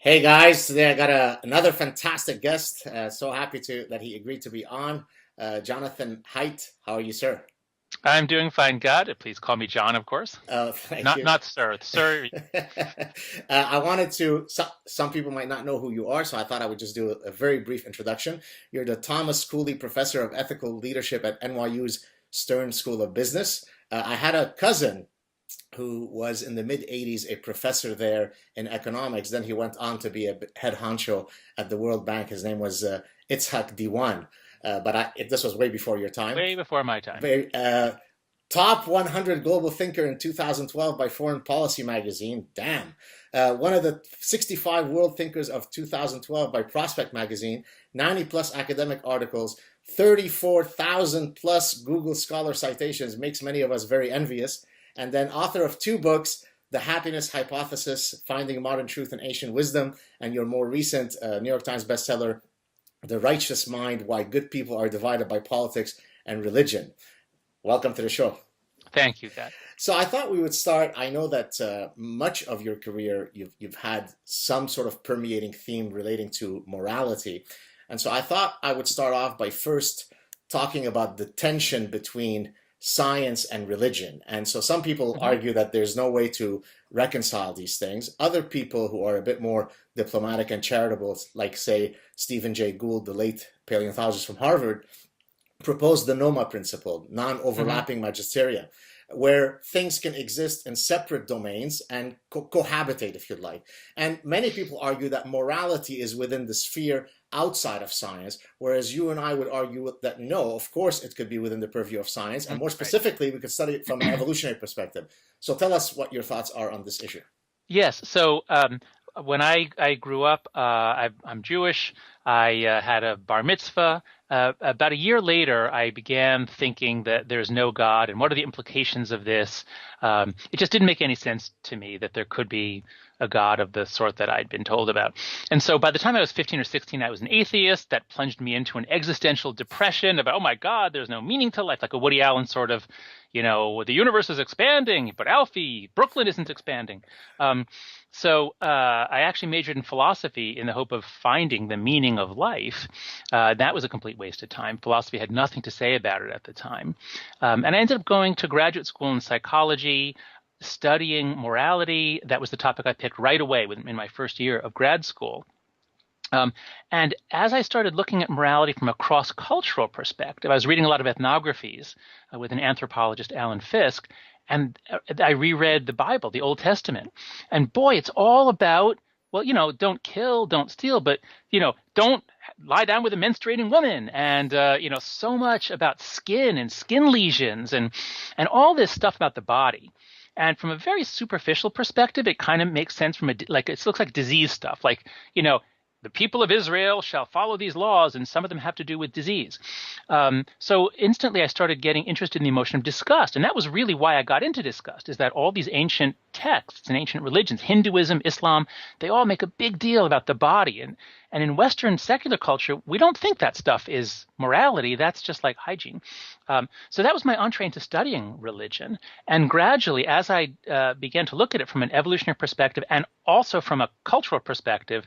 Hey guys, today I got another fantastic guest. So happy that he agreed to be on. Jonathan Haidt, how are you, sir? I'm doing fine, God. Please call me John, of course. Thank Not you. not sir. Sir, I wanted to. Some people might not know who you are, so I thought I would just do a very brief introduction. You're the Thomas Cooley Professor of Ethical Leadership at NYU's Stern School of Business. I had a cousin who was in the mid 80s a professor there in economics. Then he went on to be a head honcho at the World Bank. His name was Itzhak Diwan. This was way before your time. way before my time. Very, top 100 global thinker in 2012 by Foreign Policy magazine. Damn. One of the 65 world thinkers of 2012 by Prospect magazine. 90 plus academic articles. 34,000 plus Google Scholar citations. Makes many of us very envious. And then author of two books, The Happiness Hypothesis, Finding Modern Truth in Ancient Wisdom, and your more recent New York Times bestseller, The Righteous Mind, Why Good People Are Divided by Politics and Religion. Welcome to the show. Thank you, God. So I thought we would start. I know that much of your career you've had some sort of permeating theme relating to morality, and so I thought I would start off by first talking about the tension between science and religion. And so some people hmm argue that there's no way to reconcile these things. Other people who are a bit more diplomatic and charitable, like say Stephen Jay Gould, the late paleontologist from Harvard, proposed the NOMA principle, hmm non-overlapping magisteria, where things can exist in separate domains and cohabitate, if you'd like. And many people argue that morality is within the sphere outside of science, whereas you and I would argue that no, of course it could be within the purview of science, and more Right. specifically, we could study it from an evolutionary perspective. So tell us what your thoughts are on this issue. Yes. When I grew up, I'm Jewish. I had a bar mitzvah. About a year later, I began thinking that there's no God, and what are the implications of this? It just didn't make any sense to me that there could be a God of the sort that I'd been told about. And so by the time I was 15 or 16, I was an atheist. That plunged me into an existential depression about, oh my God, there's no meaning to life, like a Woody Allen sort of, the universe is expanding, but Alfie, Brooklyn isn't expanding. I actually majored in philosophy in the hope of finding the meaning of life. That was a complete waste of time. Philosophy had nothing to say about it at the time. And I ended up going to graduate school in psychology, studying morality. That was the topic I picked right away in my first year of grad school. And as I started looking at morality from a cross-cultural perspective, I was reading a lot of ethnographies with an anthropologist, Alan Fisk, and I reread the Bible, the Old Testament. And boy, it's all about, well, don't kill, don't steal, but, don't lie down with a menstruating woman. And, so much about skin and skin lesions and all this stuff about the body. And from a very superficial perspective, it kind of makes sense it looks like disease stuff. The people of Israel shall follow these laws, and some of them have to do with disease. So instantly I started getting interested in the emotion of disgust. And that was really why I got into disgust, is that all these ancient texts and ancient religions, Hinduism, Islam, they all make a big deal about the body. And in Western secular culture, we don't think that stuff is morality. That's just like hygiene. So that was my entree into studying religion. And gradually, as I began to look at it from an evolutionary perspective and also from a cultural perspective,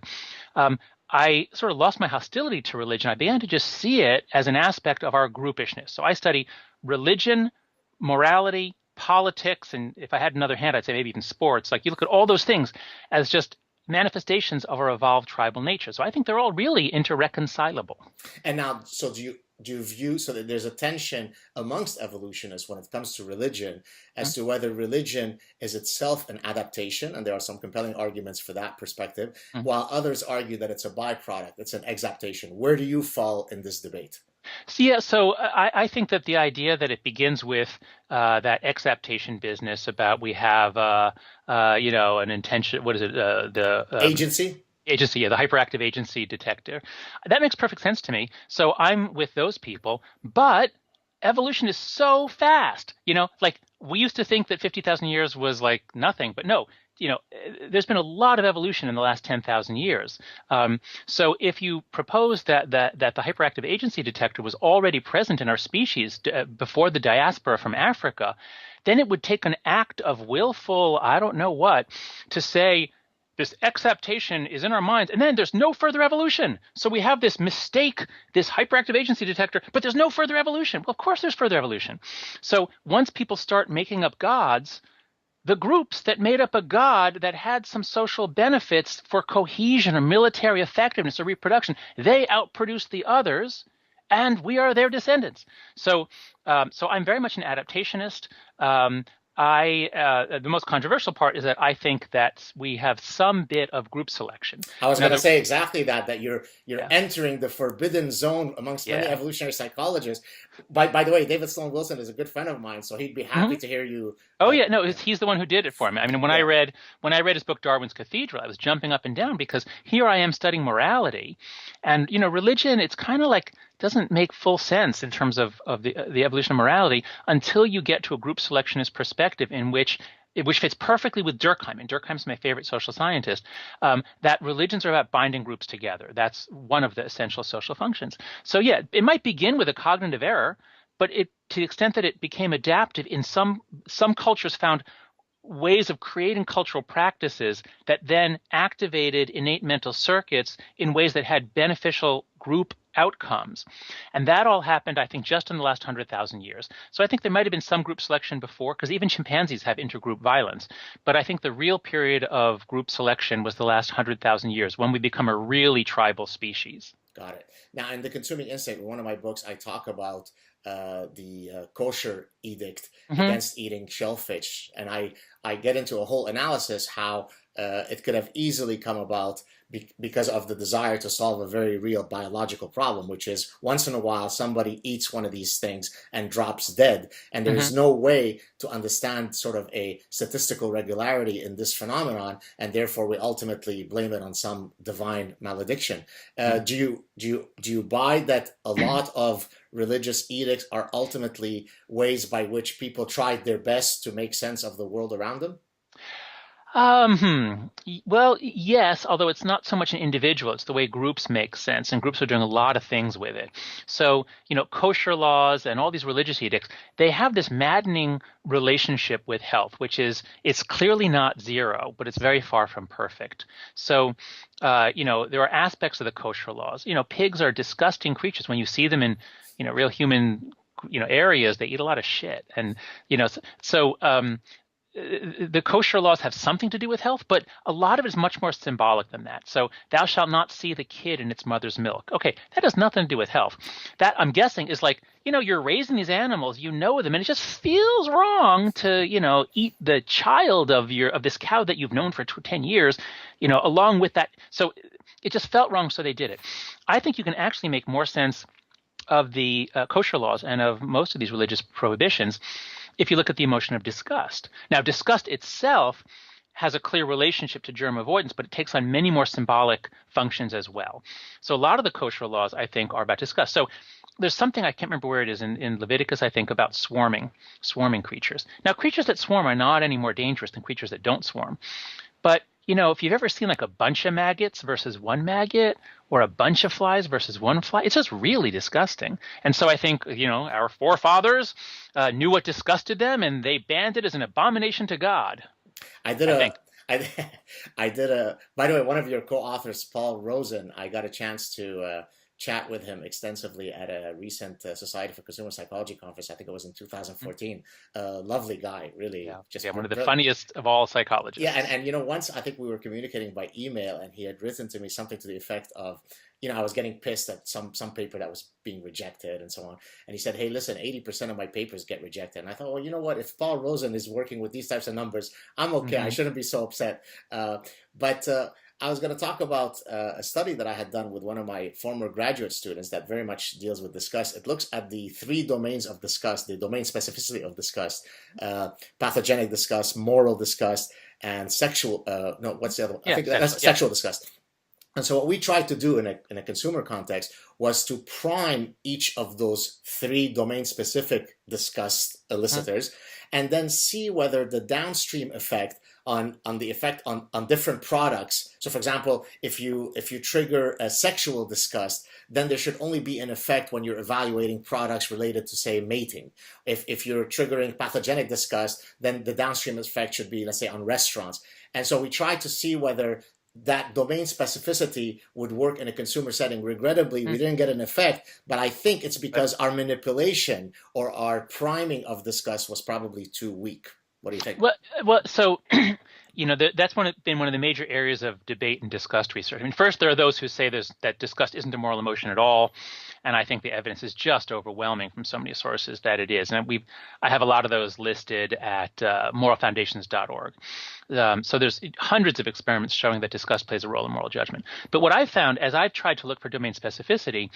I sort of lost my hostility to religion. I began to just see it as an aspect of our groupishness. So I study religion, morality, politics, and if I had another hand, I'd say maybe even sports. Like you look at all those things as just manifestations of our evolved tribal nature. So I think they're all really interreconcilable. And now, so do you view so that there's a tension amongst evolutionists when it comes to religion as to whether religion is itself an adaptation, and there are some compelling arguments for that perspective, Mhm. while others argue that it's a byproduct, it's an exaptation. Where do you fall in this debate? So I think that the idea that it begins with that exaptation business about we have, an intention, what is it, the Agency? agency, yeah, the hyperactive agency detector, that makes perfect sense to me. So I'm with those people, but evolution is so fast. Like we used to think that 50,000 years was like nothing, but no, there's been a lot of evolution in the last 10,000 years. So if you propose that the hyperactive agency detector was already present in our species before the diaspora from Africa, then it would take an act of willful, I don't know what, to say this exaptation is in our minds, and then there's no further evolution. So we have this mistake, this hyperactive agency detector, but there's no further evolution. Well, of course there's further evolution. So once people start making up gods, the groups that made up a god that had some social benefits for cohesion or military effectiveness or reproduction, they outproduced the others, and we are their descendants. So, so I'm very much an adaptationist. The most controversial part is that I think that we have some bit of group selection. I was going to say exactly that you're Yeah. entering the forbidden zone amongst many Yeah. evolutionary psychologists. By the way, David Sloan Wilson is a good friend of mine, so he'd be happy to hear you. Oh yeah, no, he's the one who did it for me. I mean, when Yeah. I read his book Darwin's Cathedral, I was jumping up and down because here I am studying morality, and religion. It's kind of like doesn't make full sense in terms of the evolution of morality until you get to a group selectionist perspective in which fits perfectly with Durkheim, and Durkheim's my favorite social scientist, that religions are about binding groups together. That's one of the essential social functions. So yeah, it might begin with a cognitive error, but to the extent that it became adaptive in some cultures found ways of creating cultural practices that then activated innate mental circuits in ways that had beneficial group outcomes. And that all happened, I think, just in the last 100,000 years. So I think there might have been some group selection before, because even chimpanzees have intergroup violence. But I think the real period of group selection was the last 100,000 years, when we become a really tribal species. Got it. Now, in The Consuming Instinct, in one of my books, I talk about the kosher edict against eating shellfish, and I get into a whole analysis how it could have easily come about because of the desire to solve a very real biological problem, which is once in a while somebody eats one of these things and drops dead, and there's no way to understand sort of a statistical regularity in this phenomenon, and therefore we ultimately blame it on some divine malediction. Do you buy that a lot of religious edicts are ultimately ways by which people tried their best to make sense of the world around them? Well, yes, although it's not so much an individual, it's the way groups make sense, and groups are doing a lot of things with it. So, kosher laws and all these religious edicts, they have this maddening relationship with health, which is it's clearly not zero, but it's very far from perfect. So, there are aspects of the kosher laws. Pigs are disgusting creatures. When you see them in, real human, areas, they eat a lot of shit. And, the kosher laws have something to do with health, but a lot of it is much more symbolic than that. So thou shalt not see the kid in its mother's milk. Okay, that has nothing to do with health. That, I'm guessing, is like, you're raising these animals, them, and it just feels wrong to, eat the child of this cow that you've known for 10 years, along with that. So it just felt wrong, so they did it. I think you can actually make more sense of the kosher laws and of most of these religious prohibitions if you look at the emotion of disgust. Now, disgust itself has a clear relationship to germ avoidance, but it takes on many more symbolic functions as well. So a lot of the kosher laws, I think, are about disgust. So there's something, I can't remember where it is, in Leviticus, I think, about swarming creatures. Now, creatures that swarm are not any more dangerous than creatures that don't swarm. But, if you've ever seen like a bunch of maggots versus one maggot, or a bunch of flies versus one fly, it's just really disgusting. And so I think, our forefathers knew what disgusted them, and they banned it as an abomination to God. I did by the way, one of your co-authors, Paul Rosen, I got a chance to chat with him extensively at a recent Society for Consumer Psychology conference. I think it was in 2014. Lovely guy, really. Yeah, one of the funniest of all psychologists. Yeah, and once I think we were communicating by email, and he had written to me something to the effect of, I was getting pissed at some paper that was being rejected and so on. And he said, hey, listen, 80% of my papers get rejected. And I thought, well, you know what? If Paul Rosen is working with these types of numbers, I'm okay. I shouldn't be so upset. But I was going to talk about a study that I had done with one of my former graduate students that very much deals with disgust. It looks at the 3 domains of disgust, the domain specificity of disgust, pathogenic disgust, moral disgust, and sexual, no, what's the other one? I think that's sexual disgust. And so what we tried to do in a consumer context was to prime each of those 3 domain-specific disgust elicitors, and then see whether the downstream effect on the effect on different products. So, for example, if you trigger a sexual disgust, then there should only be an effect when you're evaluating products related to, say, mating. If you're triggering pathogenic disgust, then the downstream effect should be, let's say, on restaurants. And so we tried to see whether that domain specificity would work in a consumer setting. Regrettably, we didn't get an effect, but I think it's because our manipulation or our priming of disgust was probably too weak. What do you think? So that's been one of the major areas of debate and disgust research. I mean, first, there are those who say that disgust isn't a moral emotion at all, and I think the evidence is just overwhelming from so many sources that it is. And I have a lot of those listed at moralfoundations.org. So there's hundreds of experiments showing that disgust plays a role in moral judgment. But what I've found as I've tried to look for domain specificity,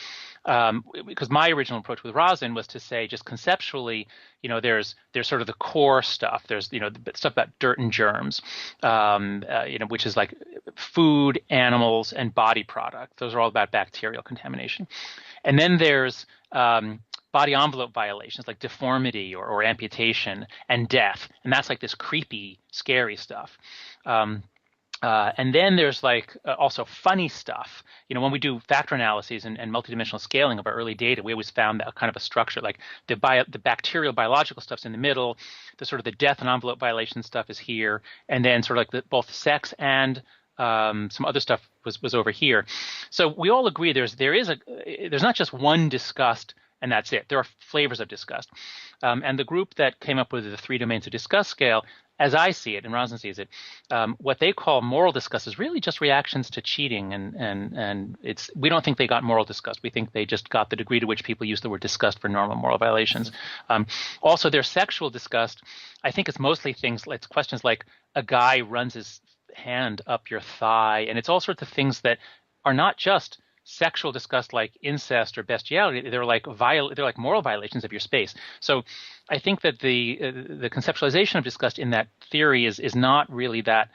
because my original approach with rosin was to say just conceptually, there's sort of the core stuff. There's the stuff about dirt and germs, which is like food, animals, and body products. Those are all about bacterial contamination. And then there's body envelope violations like deformity or amputation and death. And that's like this creepy, scary stuff. And then there's also funny stuff. When we do factor analyses and multidimensional scaling of our early data, we always found that kind of a structure, like the bacterial biological stuff's in the middle, the sort of the death and envelope violation stuff is here, and then sort of like both sex and some other stuff was over here. So we all agree there's not just one disgust and that's it. There are flavors of disgust. And the group that came up with the 3 domains of disgust scale, as I see it, and Rosin sees it, what they call moral disgust is really just reactions to cheating, and we don't think they got moral disgust. We think they just got the degree to which people use the word disgust for normal moral violations. Also, their sexual disgust, I think it's mostly it's questions like a guy runs his hand up your thigh, and it's all sorts of things that are not just sexual disgust like incest or bestiality. They're like moral violations of your space. So I think that the conceptualization of disgust in that theory is not really that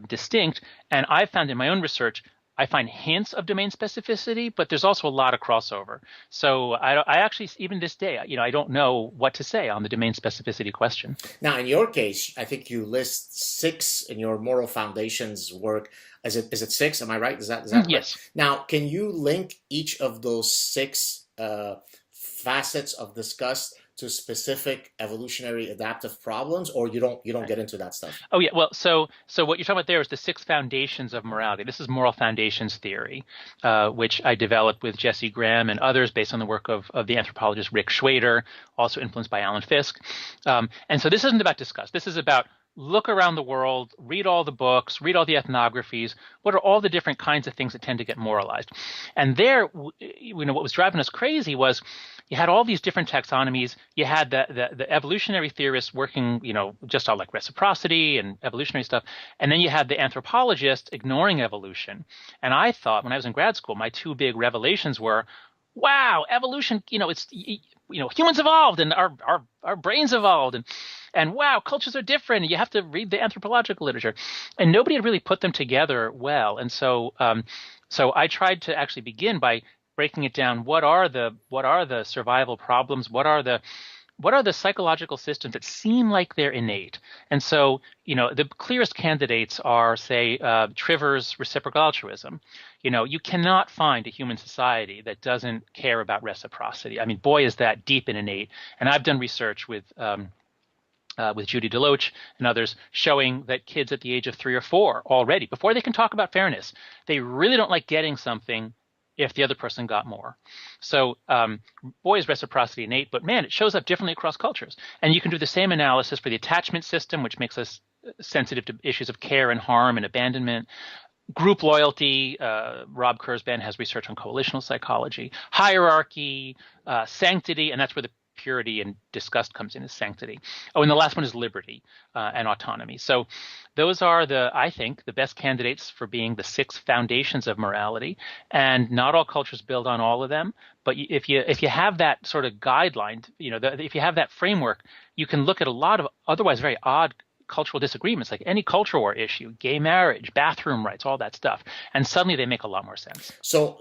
distinct. And I've found in my own research, I find hints of domain specificity, but there's also a lot of crossover. So I actually, even this day, I don't know what to say on the domain specificity question. Now, in your case, I think you list 6 in your moral foundations work. Is it 6? Am I right? Is that right? Yes. Now, can you link each of those 6 facets of disgust to specific evolutionary adaptive problems, or you don't get into that stuff? Oh yeah, well, so what you're talking about there is the 6 foundations of morality. This is moral foundations theory, which I developed with Jesse Graham and others based on the work of the anthropologist Rick Schwader, also influenced by Alan Fisk. And so this isn't about disgust. This is about look around the world, read all the books, read all the ethnographies. What are all the different kinds of things that tend to get moralized? And there, what was driving us crazy was you had all these different taxonomies. You had the evolutionary theorists working, just on like reciprocity and evolutionary stuff. And then you had the anthropologists ignoring evolution. And I thought when I was in grad school, my 2 big revelations were, wow, evolution, it's, humans evolved and our brains evolved, and wow, cultures are different, and you have to read the anthropological literature. And nobody had really put them together well. And so I tried to actually begin by breaking it down. What are the survival problems? What are the psychological systems that seem like they're innate? And so, the clearest candidates are, say, Trivers' reciprocal altruism. You cannot find a human society that doesn't care about reciprocity. I mean, boy, is that deep and innate. And I've done research with Judy Deloach and others showing that kids at the age of 3 or 4 already, before they can talk about fairness, they really don't like getting something if the other person got more. So boy, is reciprocity innate, but man, it shows up differently across cultures. And you can do the same analysis for the attachment system, which makes us sensitive to issues of care and harm and abandonment. Group loyalty, Rob Kurzban has research on coalitional psychology. Hierarchy, sanctity, and that's where the purity and disgust comes in, is sanctity. Oh, and the last one is liberty and autonomy. So those are I think, the best candidates for being the 6 foundations of morality. And not all cultures build on all of them. But if you have that sort of guideline, if you have that framework, you can look at a lot of otherwise very odd cultural disagreements, like any culture war issue, gay marriage, bathroom rights, all that stuff. And suddenly they make a lot more sense. So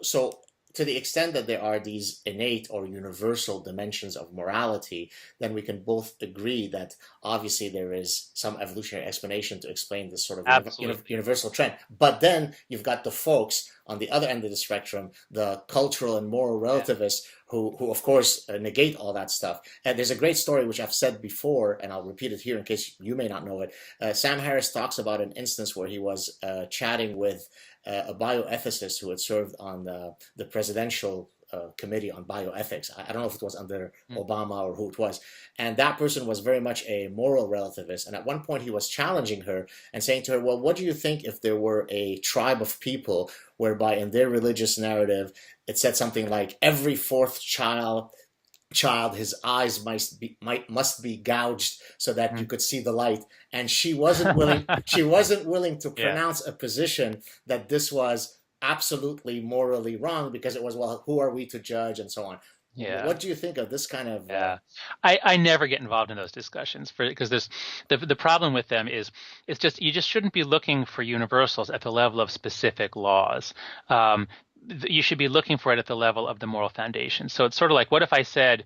to the extent that there are these innate or universal dimensions of morality, then we can both agree that obviously there is some evolutionary explanation to explain this sort of universal trend. But then you've got the folks on the other end of the spectrum, the cultural and moral relativists, who of course negate all that stuff. And there's a great story which I've said before, and I'll repeat it here in case you may not know it. Sam Harris talks about an instance where he was chatting with a bioethicist who had served on the presidential committee on bioethics. I don't know if it was under Obama or who it was. And that person was very much a moral relativist. And at one point he was challenging her and saying to her, well, what do you think if there were a tribe of people whereby in their religious narrative it said something like every fourth child his eyes must be gouged so that you could see the light, and she wasn't willing to pronounce a position that this was absolutely morally wrong, because it was, well, who are we to judge, and so on. Yeah. What do you think of this kind of I never get involved in those discussions because there's the problem with them is it's just you just shouldn't be looking for universals at the level of specific laws. You should be looking for it at the level of the moral foundation. So it's sort of like, what if I said,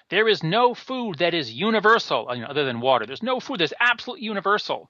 there is no food that is universal, other than water. There's no food that's absolute universal.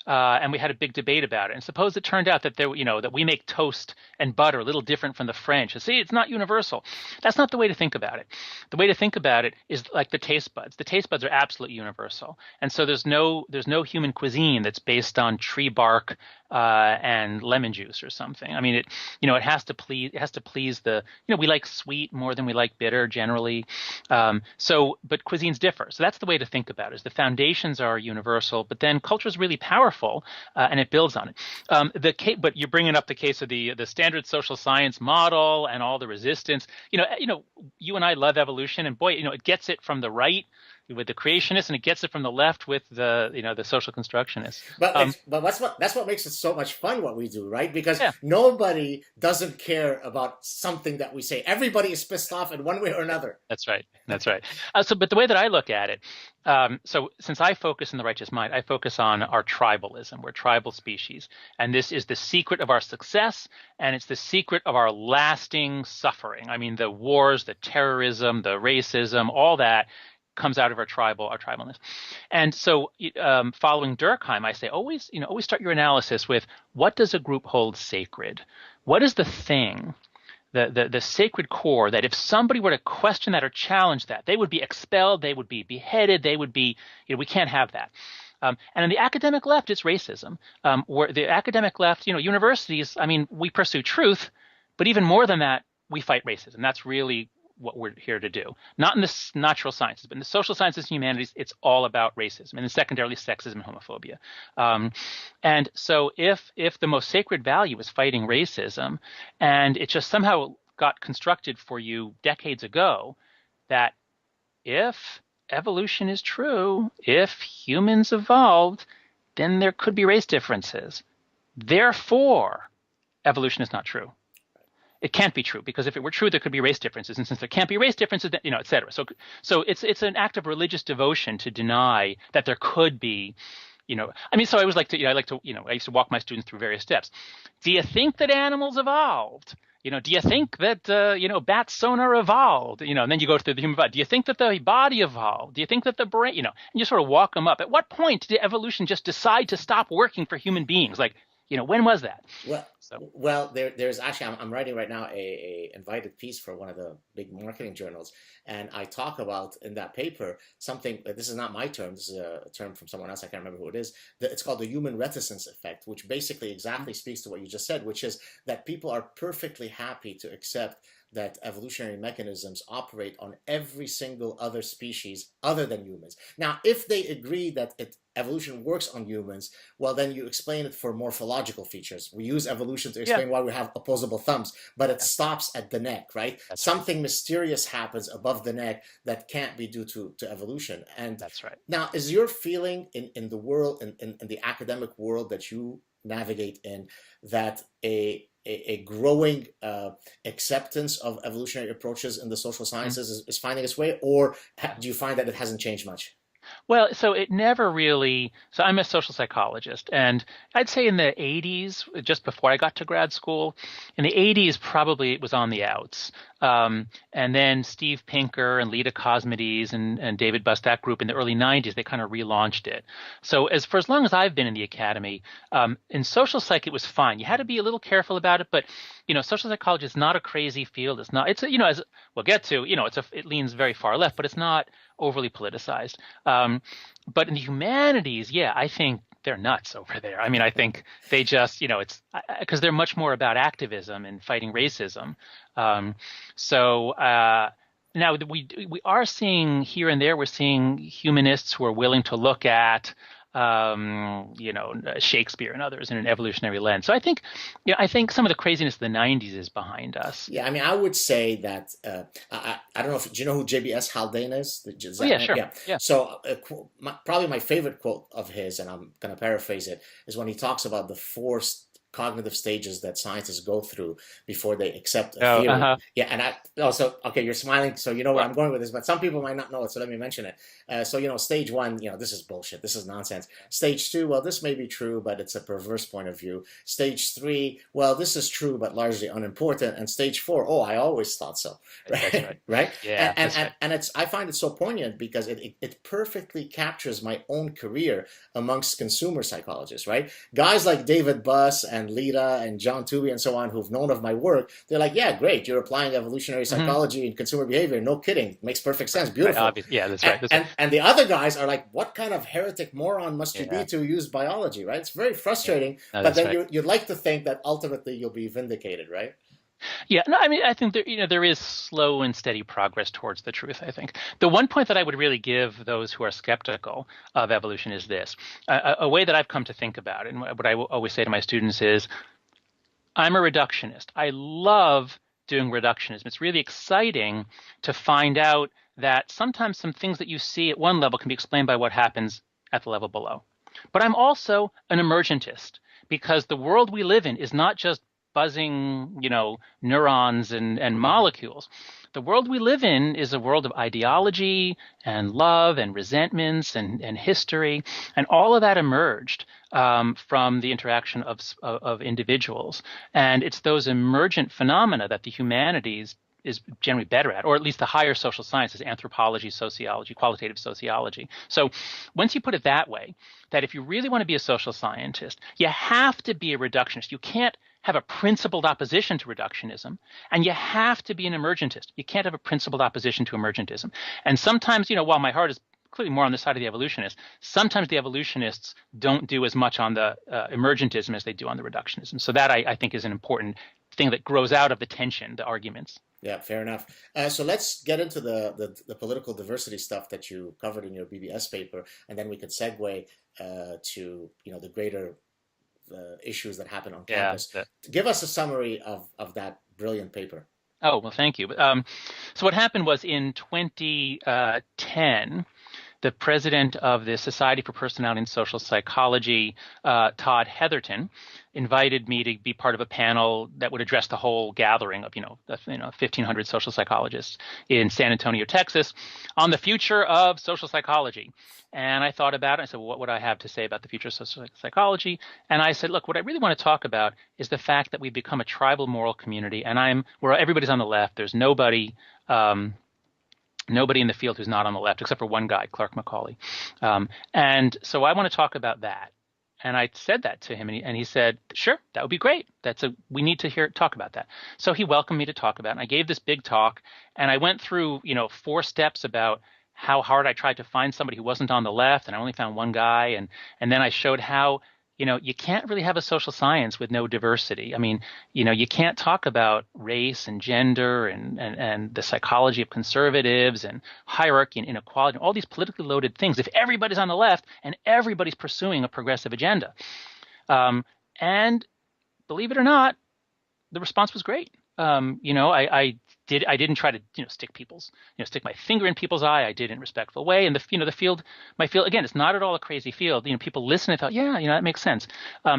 And we had a big debate about it. And suppose it turned out that that we make toast and butter a little different from the French. See, it's not universal. That's not the way to think about it. The way to think about it is like the taste buds. The taste buds are absolutely universal. And so there's no human cuisine that's based on tree bark and lemon juice or something. I mean, it has to please the, we like sweet more than we like bitter generally. But cuisines differ. So that's the way to think about it, is the foundations are universal, but then culture is really powerful and it builds on it. But you're bringing up the case of the standard social science model and all the resistance. You and I love evolution, and boy, it gets it from the right with the creationists, and it gets it from the left with the social constructionists. But that's what makes it so much fun what we do, right? Because nobody doesn't care about something that we say. Everybody is pissed off in one way or another. That's right. But the way that I look at it, so since I focus in the righteous mind, I focus on our tribalism. We're tribal species, and this is the secret of our success, and it's the secret of our lasting suffering. I mean, the wars, the terrorism, the racism, all that comes out of our tribalness. And so following Durkheim, I say always start your analysis with, what does a group hold sacred? What is the thing, the sacred core, that if somebody were to question that or challenge that, they would be expelled, they would be beheaded, they would be, we can't have that. And on the academic left, it's racism. Where the academic left, universities, I mean, we pursue truth, but even more than that, we fight racism. That's really what we're here to do. Not in the natural sciences, but in the social sciences and humanities, it's all about racism, and then secondarily sexism and homophobia. And so if the most sacred value is fighting racism, and it just somehow got constructed for you decades ago that if evolution is true, if humans evolved, then there could be race differences. Therefore, evolution is not true. It can't be true, because if it were true, there could be race differences, and since there can't be race differences, et cetera. So it's an act of religious devotion to deny that there could be, I mean, so I always like to, I used to walk my students through various steps. Do you think that animals evolved? Do you think that bat sonar evolved? And then you go through the human body. Do you think that the body evolved? Do you think that the brain? And you sort of walk them up. At what point did evolution just decide to stop working for human beings? Like, when was that? Well, there's actually, I'm writing right now a invited piece for one of the big marketing journals, and I talk about in that paper something. This is not my term. This is a term from someone else. I can't remember who it is. It's called the human reticence effect, which basically exactly speaks to what you just said, which is that people are perfectly happy to accept that evolutionary mechanisms operate on every single other species other than humans. Now, if they agree that evolution works on humans, well, then you explain it for morphological features. We use evolution to explain why we have opposable thumbs, but it stops at the neck, right? Something mysterious happens above the neck that can't be due to evolution. And that's right. Now, is your feeling in the world, in the academic world that you navigate in, that a growing acceptance of evolutionary approaches in the social sciences is finding its way, or do you find that it hasn't changed much? Well, so it never really. So I'm a social psychologist, and I'd say in the 80s, just before I got to grad school, in the 80s, probably it was on the outs. And then Steve Pinker and Lita Cosmides and David Buss, that group in the early 90s, they kind of relaunched it. So for as long as I've been in the academy, in social psych, it was fine. You had to be a little careful about it, but social psychology is not a crazy field. It's not. It's as we'll get to. It leans very far left, but it's not overly politicized. But in the humanities, yeah, I think they're nuts over there. I mean, I think they just, it's because they're much more about activism and fighting racism. Now we are seeing here and there, we're seeing humanists who are willing to look at Shakespeare and others in an evolutionary lens. So I think some of the craziness of the 90s is behind us. Yeah, I mean, I would say that I don't know if do you know who JBS Haldane is? Oh, yeah, sure. Yeah. Yeah. So probably my favorite quote of his, and I'm going to paraphrase it, is when he talks about the four cognitive stages that scientists go through before they accept a theory. Yeah, and okay, you're smiling, so you know where I'm going with this, but some people might not know it, so let me mention it. Stage one, this is bullshit, this is nonsense. Stage two, well, this may be true, but it's a perverse point of view. Stage three, well, this is true, but largely unimportant. And stage four, oh, I always thought so. Right? That's right. Right? Yeah. And I find it so poignant because it perfectly captures my own career amongst consumer psychologists, right? Guys like David Buss and Lita and John Tooby and so on who've known of my work, they're like, yeah, great, you're applying evolutionary psychology and consumer behavior. No kidding. Makes perfect sense. Beautiful. Yeah, that's right. And the other guys are like, what kind of heretic moron must you be to use biology, right? It's very frustrating, but then you'd like to think that ultimately you'll be vindicated, right? Yeah, no, I mean, I think there is slow and steady progress towards the truth, I think. The one point that I would really give those who are skeptical of evolution is this. A way that I've come to think about it, and what I always say to my students is, I'm a reductionist. I love doing reductionism. It's really exciting to find out that sometimes some things that you see at one level can be explained by what happens at the level below. But I'm also an emergentist because the world we live in is not just buzzing, neurons and molecules. The world we live in is a world of ideology and love and resentments and history, and all of that emerged from the interaction of individuals. And it's those emergent phenomena that the humanities is generally better at, or at least the higher social sciences, anthropology, sociology, qualitative sociology. So once you put it that way, that if you really want to be a social scientist, you have to be a reductionist. You can't have a principled opposition to reductionism, and you have to be an emergentist. You can't have a principled opposition to emergentism. And sometimes, while my heart is clearly more on the side of the evolutionists, sometimes the evolutionists don't do as much on the emergentism as they do on the reductionism. So that I think is an important thing that grows out of the tension, the arguments. Yeah, fair enough. So let's get into the political diversity stuff that you covered in your BBS paper, and then we could segue to the greater issues that happen on campus. Give us a summary of that brilliant paper. Oh, well, thank you. So what happened was in 2010, the president of the Society for Personality and Social Psychology, Todd Heatherton, invited me to be part of a panel that would address the whole gathering of 1,500 social psychologists in San Antonio, Texas, on the future of social psychology. And I thought about it. I said, well, what would I have to say about the future of social psychology? And I said, look, what I really want to talk about is the fact that we've become a tribal moral community, and where everybody's on the left. There's nobody in the field who's not on the left, except for one guy, Clark Macaulay. And so I want to talk about that. And I said that to him, and he said, sure, that would be great. We need to talk about that. So he welcomed me to talk about it. And I gave this big talk, and I went through, 4 steps about how hard I tried to find somebody who wasn't on the left, and I only found one guy. And then I showed how, you can't really have a social science with no diversity. I mean, you can't talk about race and gender and the psychology of conservatives and hierarchy and inequality, and all these politically loaded things if everybody's on the left and everybody's pursuing a progressive agenda. And believe it or not, the response was great. I didn't try to, stick my finger in people's eye. I did it in a respectful way. And the field, my field, again, it's not at all a crazy field. People listen and thought, yeah, that makes sense.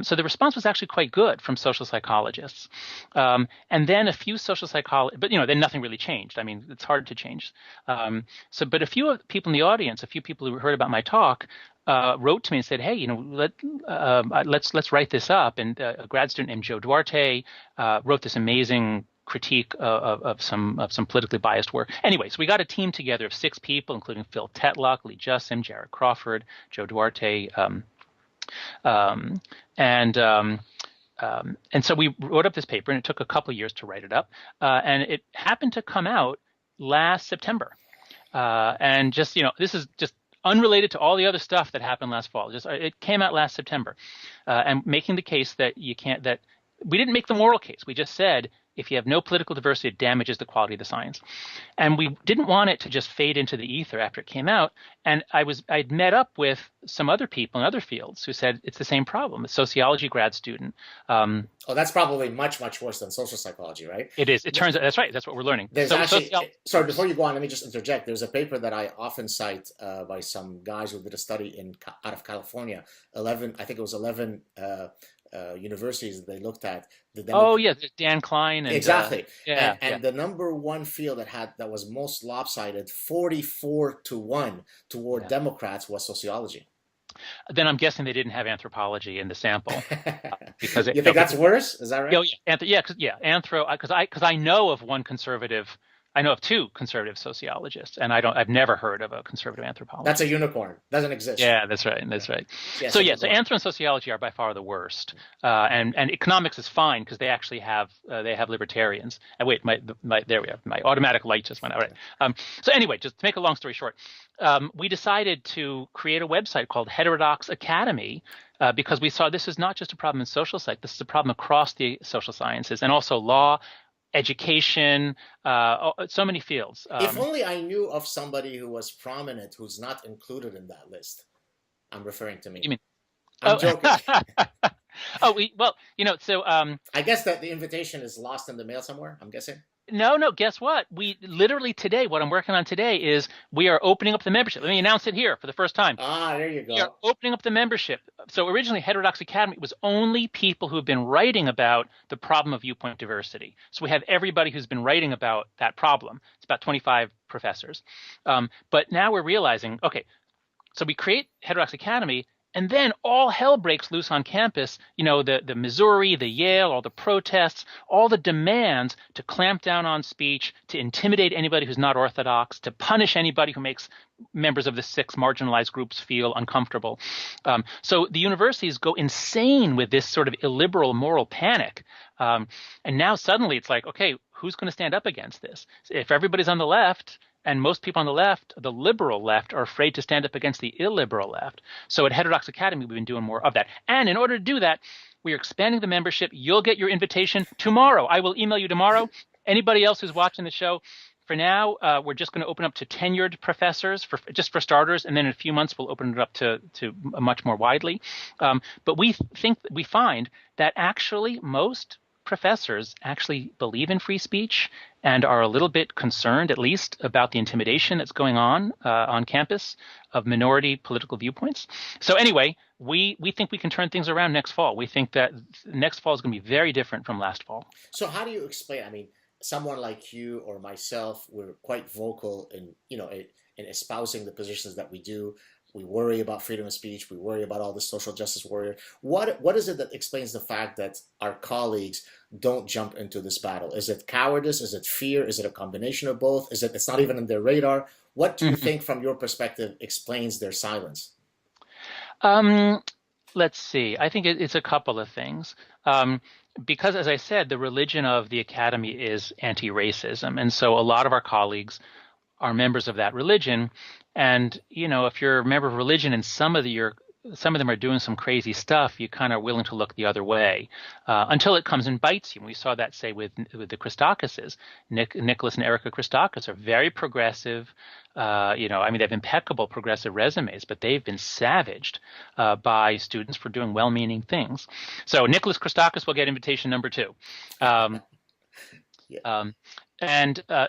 So the response was actually quite good from social psychologists. And then a few social psychologists, but, then nothing really changed. I mean, it's hard to change. But a few people in the audience, a few people who heard about my talk, wrote to me and said, "Hey, let's write this up." And a grad student named Joe Duarte wrote this amazing critique of some politically biased work. Anyway, so we got a team together of 6 people, including Phil Tetlock, Lee Jussim, Jared Crawford, Joe Duarte, and so we wrote up this paper, and it took a couple of years to write it up, and it happened to come out last September. And just this is just unrelated to all the other stuff that happened last fall. Just it came out last September, and making the case that that we didn't make the moral case. We just said if you have no political diversity, it damages the quality of the science. And we didn't want it to just fade into the ether after it came out. And I'd met up with some other people in other fields who said it's the same problem. A sociology grad student. That's probably much, much worse than social psychology, right? It is. It turns out that's right. That's what we're learning. Sorry, before you go on, let me just interject. There's a paper that I often cite by some guys who did a study out of California. 11 universities that they looked at. Dan Klein. And, exactly. And the number one field that was most lopsided, 44-1 toward Democrats, was sociology. Then I'm guessing they didn't have anthropology in the sample. Because you think that's worse? Is that right? Because I know of one conservative. I know of 2 conservative sociologists, and I've never heard of a conservative anthropologist. That's a unicorn. Doesn't exist. Yeah, that's right. Yes, so anthro and sociology are by far the worst, and economics is fine because they actually have libertarians. And wait, there we are. My automatic light just went out. Right. So anyway, just to make a long story short, we decided to create a website called Heterodox Academy because we saw this is not just a problem in social psych. This is a problem across the social sciences and also law, education, so many fields. If only I knew of somebody who was prominent who's not included in that list. I'm referring to me. You mean? I'm joking. I guess that the invitation is lost in the mail somewhere, I'm guessing. No, guess what? We literally today, what I'm working on today is we are opening up the membership. Let me announce it here for the first time. There you go. We are opening up the membership. So originally, Heterodox Academy was only people who have been writing about the problem of viewpoint diversity. So we have everybody who's been writing about that problem. It's about 25 professors. But now we're realizing, okay, so we create Heterodox Academy, and then all hell breaks loose on campus. The Missouri, the Yale, all the protests, all the demands to clamp down on speech, to intimidate anybody who's not orthodox, to punish anybody who makes members of the 6 marginalized groups feel uncomfortable. So the universities go insane with this sort of illiberal moral panic. And now suddenly it's like, okay, who's going to stand up against this? If everybody's on the left, and most people on the left, the liberal left, are afraid to stand up against the illiberal left. So at Heterodox Academy, we've been doing more of that. And in order to do that, we are expanding the membership. You'll get your invitation tomorrow. I will email you tomorrow. Anybody else who's watching the show, for now, we're just going to open up to tenured professors for starters, and then in a few months we'll open it up to much more widely. But we find that actually most professors actually believe in free speech and are a little bit concerned, at least, about the intimidation that's going on campus of minority political viewpoints. So anyway, we think we can turn things around next fall. We think that next fall is going to be very different from last fall. So how do you explain? I mean, someone like you or myself, we're quite vocal in espousing the positions that we do. We worry about freedom of speech. We worry about all the social justice warrior. What is it that explains the fact that our colleagues don't jump into this battle? Is it cowardice? Is it fear? Is it a combination of both? It's not even in their radar? What do you think, from your perspective, explains their silence? Let's see. I think it's a couple of things. Because, as I said, the religion of the academy is anti-racism, and so a lot of our colleagues are members of that religion. And, if you're a member of religion and some of them are doing some crazy stuff, you kind of are willing to look the other way until it comes and bites you. And we saw that, say, with the Christakises. Nicholas and Erica Christakis are very progressive. They have impeccable progressive resumes, but they've been savaged by students for doing well-meaning things. So Nicholas Christakis will get invitation number 2. Yeah.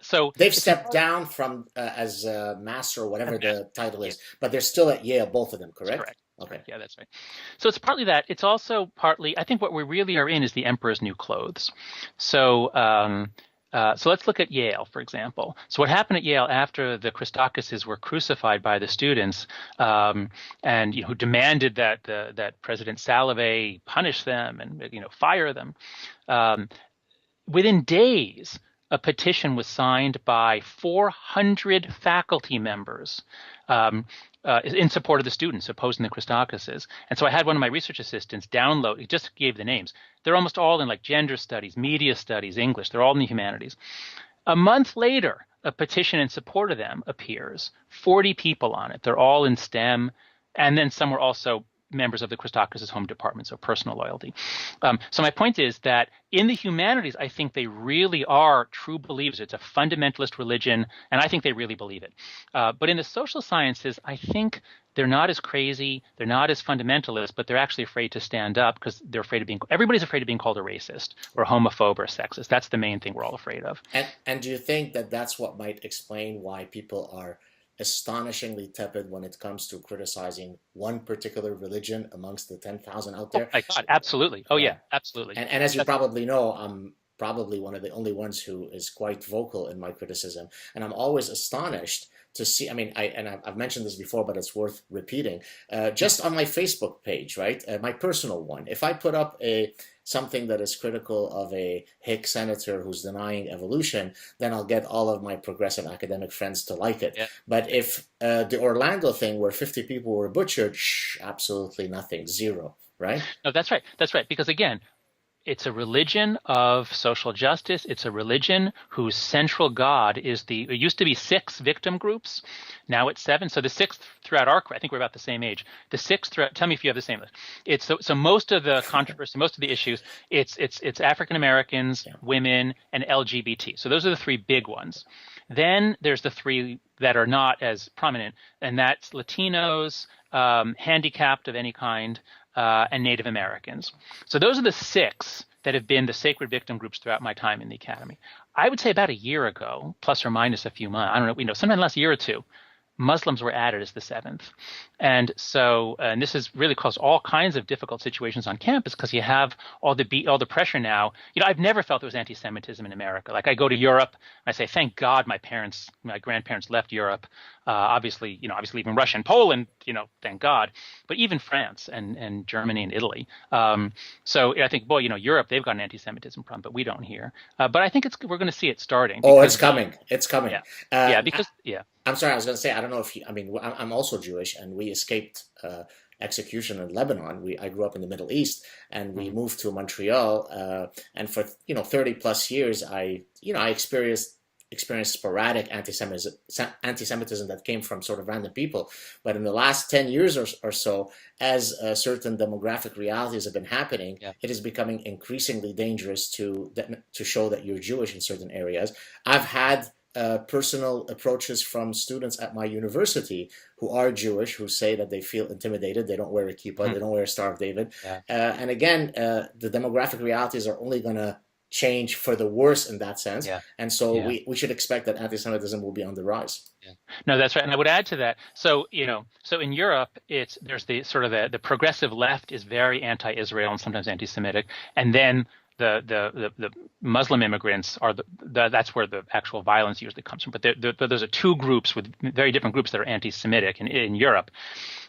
So They've it's stepped down from as master or a whatever mess. the title Yeah, is, but they're still at Yale, both of them, that's correct? correct. That's Okay. correct. Yeah, that's right. So it's partly that. It's also partly, I think what we really are in is the emperor's new clothes. So, so let's look at Yale, for example. So what happened at Yale after the Christakises were crucified by the students, and who demanded that that President Salovey punish them and fire them. Um, Within days, a petition was signed by 400 faculty members in support of the students opposing the Christakises. And so I had one of my research assistants download, he just gave the names. They're almost all in like gender studies, media studies, English. They're all in the humanities. A month later, a petition in support of them appears, 40 people on it. They're all in STEM. And then some were also members of the Christakis' home department, so personal loyalty. So my point is that in the humanities, I think they really are true believers. It's a fundamentalist religion, and I think they really believe it. But in the social sciences, I think they're not as crazy, they're not as fundamentalist, but they're actually afraid to stand up because they're afraid of being, everybody's afraid of being called a racist or homophobe or sexist. That's the main thing we're all afraid of. And do you think that that's what might explain why people are astonishingly tepid when it comes to criticizing one particular religion amongst the 10,000 out Oh there? my God, absolutely. Oh Yeah. yeah, absolutely. And as you That's, probably know, I'm probably one of the only ones who is quite vocal in my criticism. And I'm always astonished to see, I mean, I've mentioned this before, but it's worth repeating. Just on my Facebook page, right? My personal one. If I put up something that is critical of a Hick senator who's denying evolution, then I'll get all of my progressive academic friends to like it. yeah. But if the Orlando thing where 50 people were butchered, absolutely nothing, zero, right? No, that's right. That's right. Because again, it's a religion of social justice. It's a religion whose central god is it used to be 6 victim groups. Now it's 7. So the 6th throughout I think we're about the same age. The 6th throughout, tell me if you have the same list. It's so most of the controversy, most of the issues, it's African Americans, women, and LGBT. So those are the 3 big ones. Then there's the 3 that are not as prominent, and that's Latinos, handicapped of any kind, and Native Americans. So those are the 6 that have been the sacred victim groups throughout my time in the academy. I would say about a year ago, plus or minus a few months, I don't know, sometime last year or 2, Muslims were added as the 7th. And so, and this has really caused all kinds of difficult situations on campus because you have all the pressure now. I've never felt there was anti-Semitism in America. Like I go to Europe and I say, thank God my grandparents left Europe. Obviously even Russia and Poland, thank God. But even France and Germany and Italy. So I think, boy, Europe, they've got an anti-Semitism problem, but we don't here. But I think we're going to see it starting. Oh, it's coming. It's coming. Yeah. I'm sorry, I was going to say, I don't know if I'm also Jewish, and we escaped execution in Lebanon. I grew up in the Middle East, and we moved to Montreal, and for 30 plus years, I experienced sporadic anti-Semitism that came from sort of random people. But in the last 10 years or so, as certain demographic realities have been happening, it is becoming increasingly dangerous to show that you're Jewish in certain areas. I've had personal approaches from students at my university who are Jewish, who say that they feel intimidated. They don't wear a kippah, they don't wear a Star of David. And again, the demographic realities are only going to change for the worse in that sense. And so we should expect that anti-Semitism will be on the rise. No, that's right. And I would add to that. So, so in Europe, there's the sort of the progressive left is very anti-Israel and sometimes anti-Semitic. And then the Muslim immigrants are that's where the actual violence usually comes from. But those are 2 groups with very different groups that are anti-Semitic in Europe.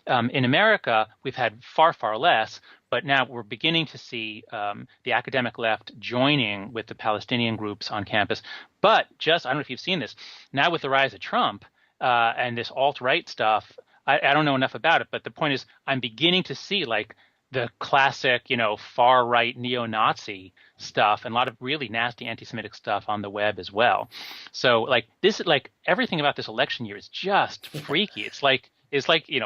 In America, we've had far, far less, but now we're beginning to see the academic left joining with the Palestinian groups on campus. But I don't know if you've seen this, now with the rise of Trump and this alt-right stuff, I don't know enough about it, but the point is I'm beginning to see like the classic, far-right neo-Nazi stuff and a lot of really nasty anti-Semitic stuff on the web as well. So everything about this election year is just freaky. It's like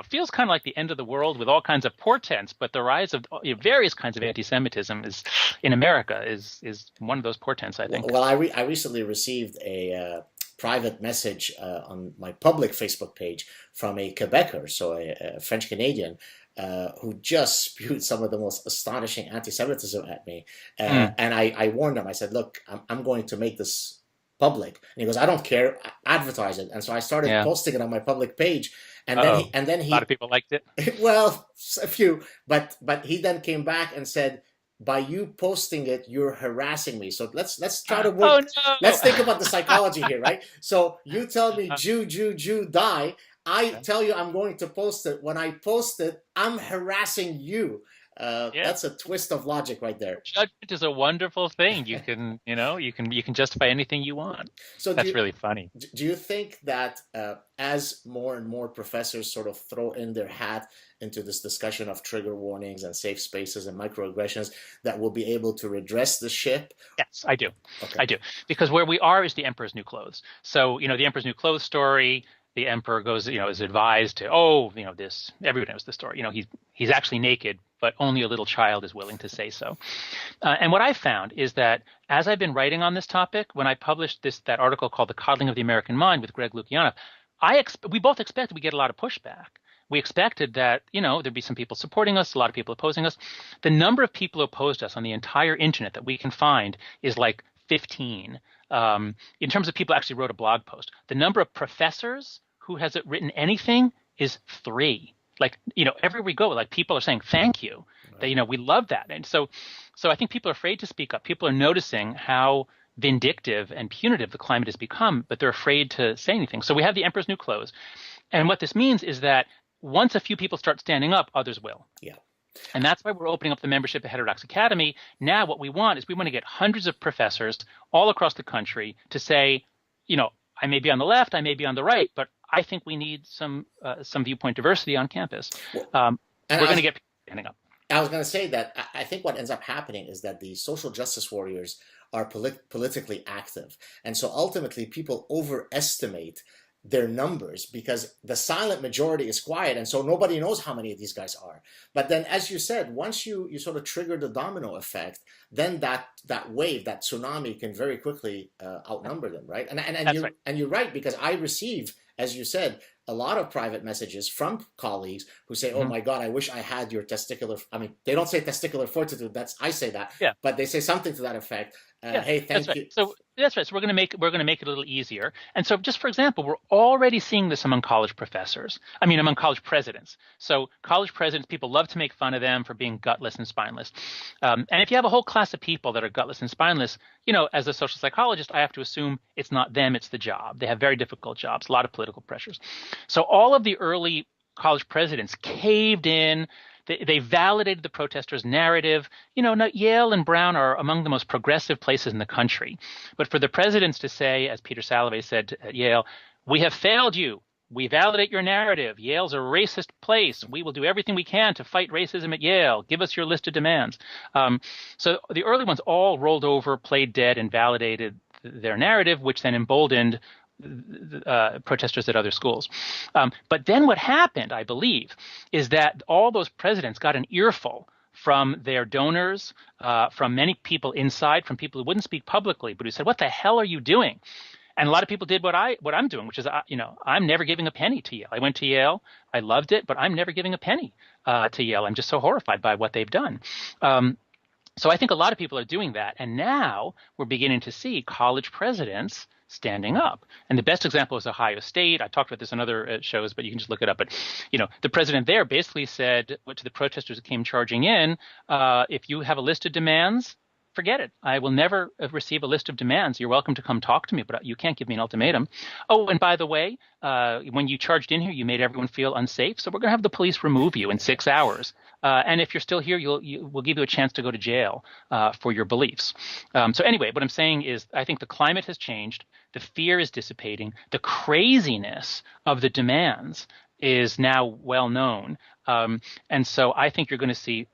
feels kind of like the end of the world with all kinds of portents, but the rise of various kinds of anti-Semitism in America is one of those portents, I think. Well, I recently received a private message on my public Facebook page from a Quebecer, so a French Canadian, who just spewed some of the most astonishing anti-Semitism at me. Mm. And I warned him. I said, look, I'm going to make this public. And he goes, I don't care, advertise it. And so I started Yeah. posting it on my public page. And then Uh-oh. he, and then A lot of he, people liked it. well, a few, but he then came back and said, by you posting it, you're harassing me. So let's try to Oh work. no. Let's think about the psychology here, right? So you tell me Jew, Jew, Jew, die. I tell you I'm going to post it. When I post it, I'm harassing you. Yeah. That's a twist of logic right there. Judgment is a wonderful thing. You can, you can justify anything you want. So That's really funny. do you think that as more and more professors sort of throw in their hat into this discussion of trigger warnings and safe spaces and microaggressions, that we'll be able to redress the ship? Yes, I do. Okay. I do. Because where we are is the emperor's new clothes. So, the emperor's new clothes story, the emperor goes, is advised to, this, everyone knows the story. He's actually naked, but only a little child is willing to say so. And what I found is that as I've been writing on this topic, when I published that article called The Coddling of the American Mind with Greg Lukianoff, we both expected we get a lot of pushback. We expected that, there'd be some people supporting us, a lot of people opposing us. The number of people who opposed us on the entire internet that we can find is like 15. In terms of people who actually wrote a blog post, the number of professors who has written anything is 3. Like, everywhere we go, like people are saying, thank you. Right. That, we love that. And so I think people are afraid to speak up. People are noticing how vindictive and punitive the climate has become, but they're afraid to say anything. So we have the emperor's new clothes. And what this means is that once a few people start standing up, others will. Yeah. And that's why we're opening up the membership at Heterodox Academy. Now what we want is we want to get hundreds of professors all across the country to say, I may be on the left, I may be on the right, but I think we need some viewpoint diversity on campus. We're going to get people standing up. I was going to say that I think what ends up happening is that the social justice warriors are politically active. And so ultimately people overestimate their numbers because the silent majority is quiet, and so nobody knows how many of these guys are. But then, as you said, once you sort of trigger the domino effect, then that wave, that tsunami, can very quickly outnumber them, right? And you're right, because I receive, as you said, a lot of private messages from colleagues who say, "Oh my God, I wish I had your testicular." I mean, they don't say testicular fortitude. I say that, yeah. But they say something to that effect. Hey, thank you. So that's right. So we're going to make it a little easier. And so, just for example, we're already seeing this among college professors. I mean, among college presidents. So college presidents, people love to make fun of them for being gutless and spineless. And if you have a whole class of people that are gutless and spineless, as a social psychologist, I have to assume it's not them, it's the job. They have very difficult jobs, a lot of political pressures. So all of the early college presidents caved in. They validated the protesters' narrative. Yale and Brown are among the most progressive places in the country. But for the presidents to say, as Peter Salovey said at Yale, we have failed you. We validate your narrative. Yale's a racist place. We will do everything we can to fight racism at Yale. Give us your list of demands. So the early ones all rolled over, played dead, and validated their narrative, which then emboldened protesters at other schools. But then what happened, I believe, is that all those presidents got an earful from their donors, from many people inside, from people who wouldn't speak publicly, but who said, what the hell are you doing? And a lot of people did what I'm doing, which is, I'm never giving a penny to Yale. I went to Yale. I loved it, but I'm never giving a penny to Yale. I'm just so horrified by what they've done. So I think a lot of people are doing that. And now we're beginning to see college presidents standing up. And the best example is Ohio State. I talked about this on other shows, but you can just look it up. But, the president there basically said to the protesters who came charging in, if you have a list of demands, forget it. I will never receive a list of demands. You're welcome to come talk to me, but you can't give me an ultimatum. Oh, and by the way, when you charged in here, you made everyone feel unsafe. So we're going to have the police remove you in 6 hours. And if you're still here, we'll give you a chance to go to jail for your beliefs. So anyway, what I'm saying is I think the climate has changed. The fear is dissipating. The craziness of the demands is now well known. And so I think you're going to see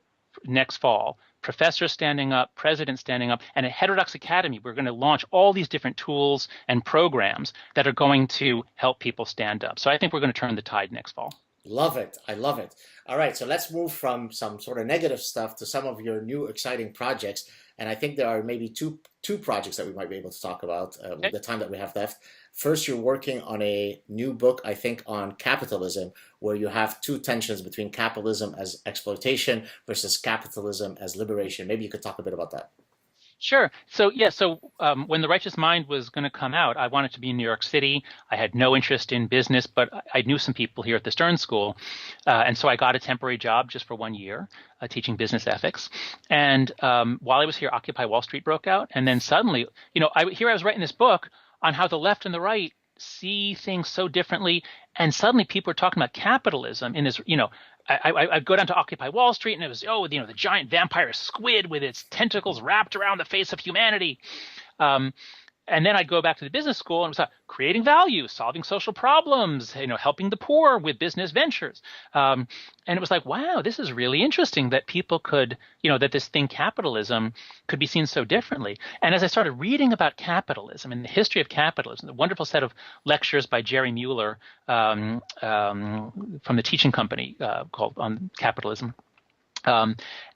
next fall professors standing up, presidents standing up, and at Heterodox Academy, we're going to launch all these different tools and programs that are going to help people stand up. So I think we're going to turn the tide next fall. Love it. I love it. All right. So let's move from some sort of negative stuff to some of your new exciting projects. And I think there are maybe two two projects that we might be able to talk about with Okay. the time that we have left. First, you're working on a new book, I think, on capitalism, where you have two tensions between capitalism as exploitation versus capitalism as liberation. Maybe you could talk a bit about that. Sure. So yeah, when The Righteous Mind was going to come out, I wanted to be in New York City. I had no interest in business, but I knew some people here at the Stern School, and so I got a temporary job just for 1 year, teaching business ethics. And while I was here, Occupy Wall Street broke out, and then suddenly, I was writing this book on how the left and the right see things so differently, and suddenly people are talking about capitalism in this, I'd go down to Occupy Wall Street, and it was, the giant vampire squid with its tentacles wrapped around the face of humanity. Um, and then I'd go back to the business school and it was creating value, solving social problems, helping the poor with business ventures. And it was like, wow, this is really interesting that people could, that this thing capitalism could be seen so differently. And as I started reading about capitalism and the history of capitalism, the wonderful set of lectures by Jerry Mueller from the teaching company called on capitalism,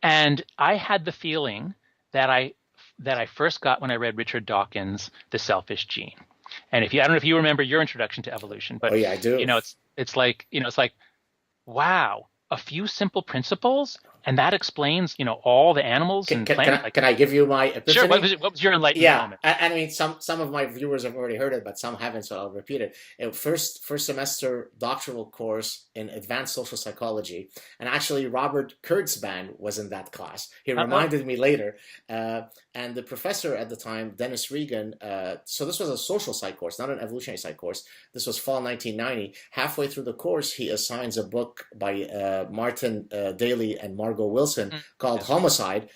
and I had the feeling that I first got when I read Richard Dawkins' The Selfish Gene. And I don't know if you remember your introduction to evolution, but Oh yeah, I do. it's like wow, a few simple principles, and that explains all the animals and plants. Can I give you my epiphany? Sure. What was your enlightenment Yeah, moment? I mean, some of my viewers have already heard it, but some haven't, so I'll repeat it. First semester doctoral course in advanced social psychology, and actually Robert Kurtzman was in that class. He reminded me later, and the professor at the time, Dennis Regan. So this was a social psych course, not an evolutionary psych course. This was fall 1990. Halfway through the course, he assigns a book by Martin Daly and Margot Wilson called Homicide,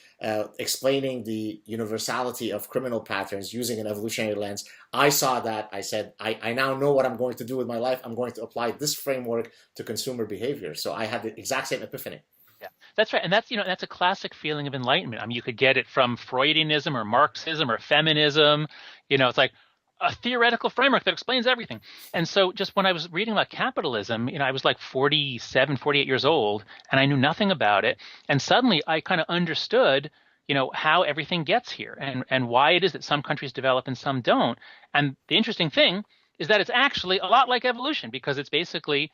explaining the universality of criminal patterns using an evolutionary lens. I saw that. I said, I now know what I'm going to do with my life. I'm going to apply this framework to consumer behavior. So I had the exact same epiphany. Yeah, that's right. And that's a classic feeling of enlightenment. I mean, you could get it from Freudianism or Marxism or feminism. It's like a theoretical framework that explains everything. And so just when I was reading about capitalism, I was like 47, 48 years old, and I knew nothing about it. And suddenly I kind of understood, how everything gets here and why it is that some countries develop and some don't. And the interesting thing is that it's actually a lot like evolution, because it's basically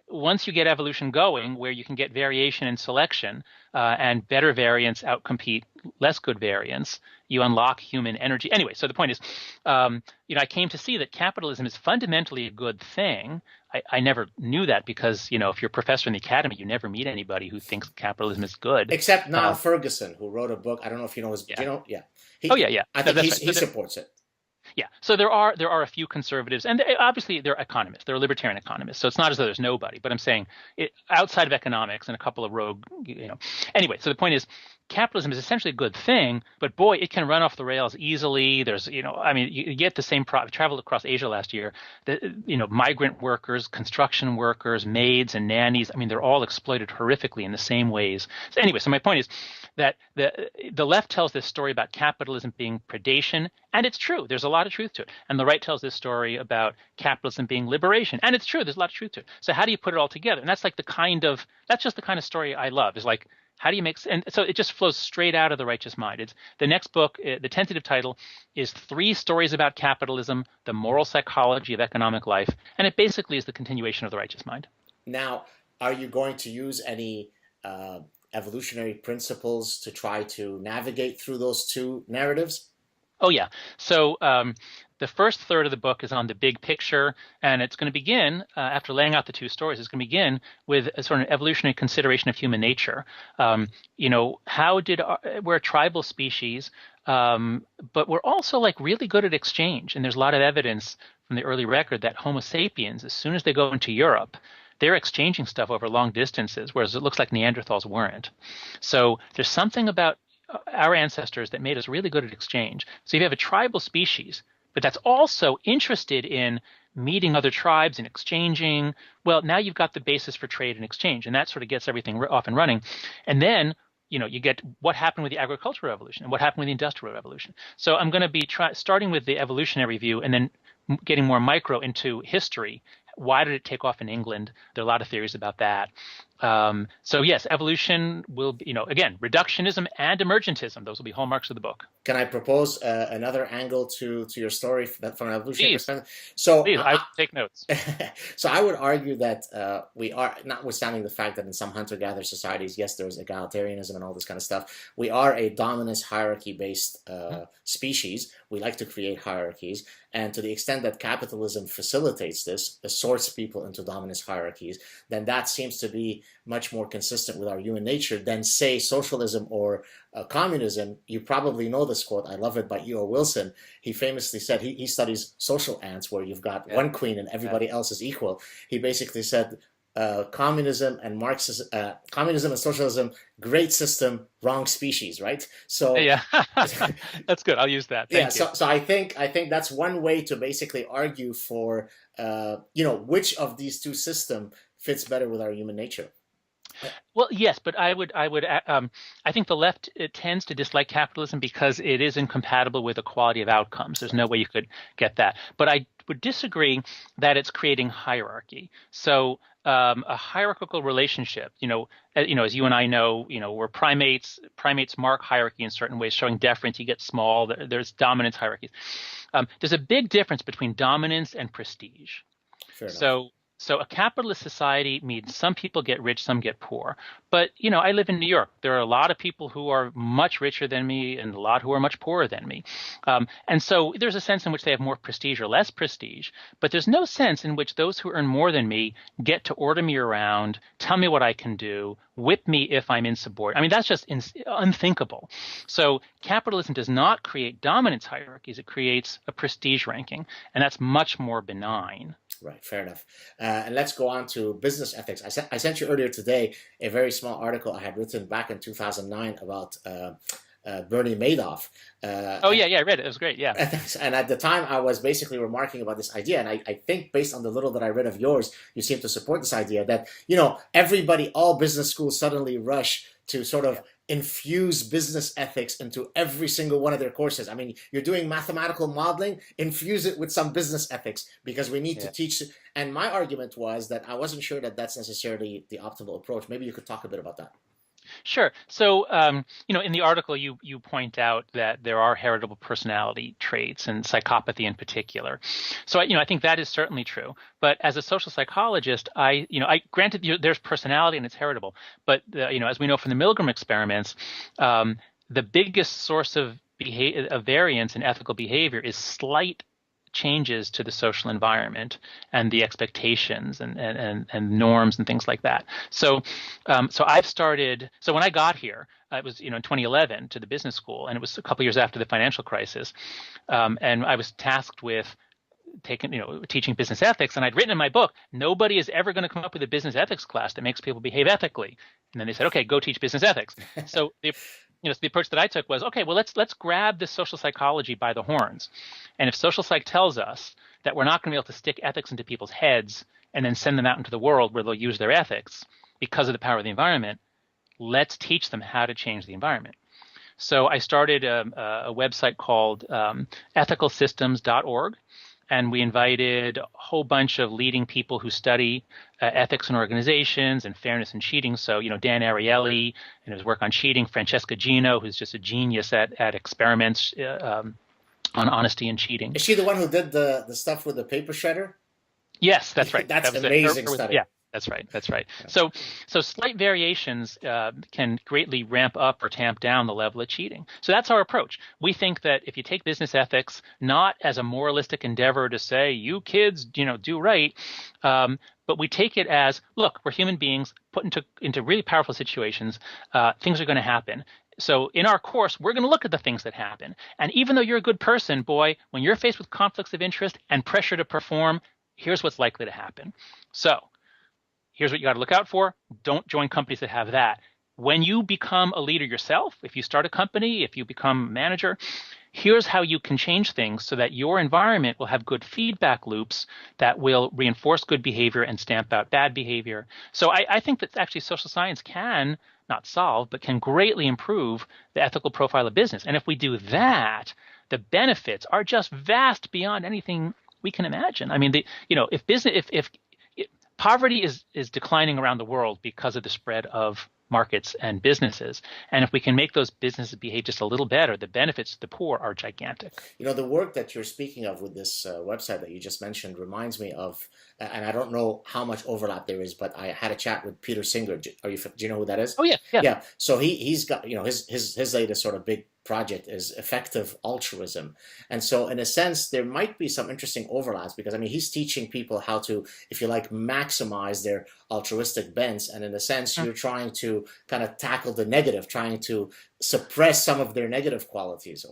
once you get evolution going, where you can get variation and selection, and better variants outcompete less good variants, you unlock human energy. Anyway, so the point is, I came to see that capitalism is fundamentally a good thing. I never knew that because, if you're a professor in the academy, you never meet anybody who thinks capitalism is good. Except Niall Ferguson, who wrote a book. I don't know if you know his. Yeah. Do you know? Yeah. Yeah. I think he supports it. Yeah. So there are a few conservatives, and obviously they're economists. They're libertarian economists. So it's not as though there's nobody. But I'm saying outside of economics and a couple of rogue, Anyway, so the point is, capitalism is essentially a good thing, but boy, it can run off the rails easily. There's, you get the same problem. I traveled across Asia last year. Migrant workers, construction workers, maids and nannies. I mean, they're all exploited horrifically in the same ways. So anyway, so my point is that the left tells this story about capitalism being predation, and it's true. There's a lot of truth to it. And the right tells this story about capitalism being liberation, and it's true. There's a lot of truth to it. So how do you put it all together? And that's just the kind of story I love. Is like, how do you make? And so it just flows straight out of The Righteous Mind. It's the next book. The tentative title is 3 Stories About Capitalism: The Moral Psychology of Economic Life, and it basically is the continuation of The Righteous Mind. Now, are you going to use any evolutionary principles to try to navigate through those two narratives? Oh, yeah. So the first third of the book is on the big picture, and it's going to begin, after laying out the 2 stories, it's going to begin with a sort of evolutionary consideration of human nature. We're a tribal species, but we're also like really good at exchange. And there's a lot of evidence from the early record that Homo sapiens, as soon as they go into Europe, they're exchanging stuff over long distances, whereas it looks like Neanderthals weren't. So there's something about our ancestors that made us really good at exchange. So if you have a tribal species, but that's also interested in meeting other tribes and exchanging, well, now you've got the basis for trade and exchange, and that sort of gets everything off and running. And then, you get what happened with the agricultural revolution and what happened with the industrial revolution. So I'm going to be starting with the evolutionary view and then getting more micro into history. Why did it take off in England? There are a lot of theories about that. So yes, evolution will be, again, reductionism and emergentism. Those will be hallmarks of the book. Can I propose another angle to your story from an evolutionary Please, perspective? So, please, I will take notes. so I would argue that we are, notwithstanding the fact that in some hunter-gatherer societies, yes, there is egalitarianism and all this kind of stuff, we are a dominance hierarchy-based species. We like to create hierarchies, and to the extent that capitalism facilitates this, sorts people into dominance hierarchies, then that seems to be much more consistent with our human nature than, say, socialism or communism. You probably know this quote. I love it, by E.O. Wilson. He famously said, he studies social ants where you've got one queen and everybody else is equal. He basically said, communism and communism and socialism, great system, wrong species, right? So yeah, that's good. I'll use that. Thank you. So I think that's one way to basically argue for which of these two systems fits better with our human nature. Well, yes, but I think the left tends to dislike capitalism because it is incompatible with equality of outcomes. There's no way you could get that. But I would disagree that it's creating hierarchy. So a hierarchical relationship, as you and I know, we're primates. Primates mark hierarchy in certain ways, showing deference. You get small. There's dominance hierarchies. There's a big difference between dominance and prestige. Fair enough. So a capitalist society means some people get rich, some get poor. But, I live in New York. There are a lot of people who are much richer than me and a lot who are much poorer than me. And so there's a sense in which they have more prestige or less prestige. But there's no sense in which those who earn more than me get to order me around, tell me what I can do, whip me if I'm insubordinate. I mean, that's just unthinkable. So capitalism does not create dominance hierarchies. It creates a prestige ranking. And that's much more benign. Right, fair enough. And let's go on to business ethics. I sent you earlier today a very small article I had written back in 2009 about Bernie Madoff. I read it. It was great, yeah. And at the time, I was basically remarking about this idea, and I think based on the little that I read of yours, you seem to support this idea that, all business schools suddenly rush to sort of infuse business ethics into every single one of their courses. I mean, you're doing mathematical modeling, infuse it with some business ethics because we need to teach. And my argument was that I wasn't sure that that's necessarily the optimal approach. Maybe you could talk a bit about that. Sure. So, in the article, you point out that there are heritable personality traits and psychopathy in particular. So, I think that is certainly true. But as a social psychologist, I granted there's personality and it's heritable. But, as we know from the Milgram experiments, the biggest source of variance in ethical behavior is slight changes to the social environment and the expectations and norms and things like that. So I've started. So when I got here, it was in 2011 to the business school, and it was a couple years after the financial crisis, and I was tasked with teaching business ethics. And I'd written in my book, nobody is ever going to come up with a business ethics class that makes people behave ethically. And then they said, okay, go teach business ethics. So the approach that I took was, okay, well, let's grab this social psychology by the horns. And if social psych tells us that we're not going to be able to stick ethics into people's heads and then send them out into the world where they'll use their ethics because of the power of the environment, let's teach them how to change the environment. So I started a website called ethicalsystems.org. And we invited a whole bunch of leading people who study ethics in organizations and fairness and cheating. So, Dan Ariely and his work on cheating, Francesca Gino, who's just a genius at experiments on honesty and cheating. Is she the one who did the stuff with the paper shredder? Yes, that's right. That's amazing study. Yeah. That's right. Yeah. So slight variations can greatly ramp up or tamp down the level of cheating. So that's our approach. We think that if you take business ethics not as a moralistic endeavor to say, you kids, do right, but we take it as, look, we're human beings put into really powerful situations. Things are going to happen. So in our course, we're going to look at the things that happen. And even though you're a good person, boy, when you're faced with conflicts of interest and pressure to perform, here's what's likely to happen. So here's what you got to look out for. Don't join companies that have that. When you become a leader yourself, if you start a company, if you become a manager, here's how you can change things so that your environment will have good feedback loops that will reinforce good behavior and stamp out bad behavior. So I think that actually social science can not solve, but can greatly improve the ethical profile of business. And if we do that, the benefits are just vast beyond anything we can imagine. I mean, if poverty is declining around the world because of the spread of markets and businesses. And if we can make those businesses behave just a little better, the benefits to the poor are gigantic. The work that you're speaking of with this website that you just mentioned reminds me of, and I don't know how much overlap there is, but I had a chat with Peter Singer. Do you know who that is? Oh yeah, yeah. Yeah. So he's got, his latest sort of big project is effective altruism. And so in a sense, there might be some interesting overlaps because, I mean, he's teaching people how to, if you like, maximize their altruistic bents. And in a sense, you're trying to kind of tackle the negative, trying to suppress some of their negative qualities.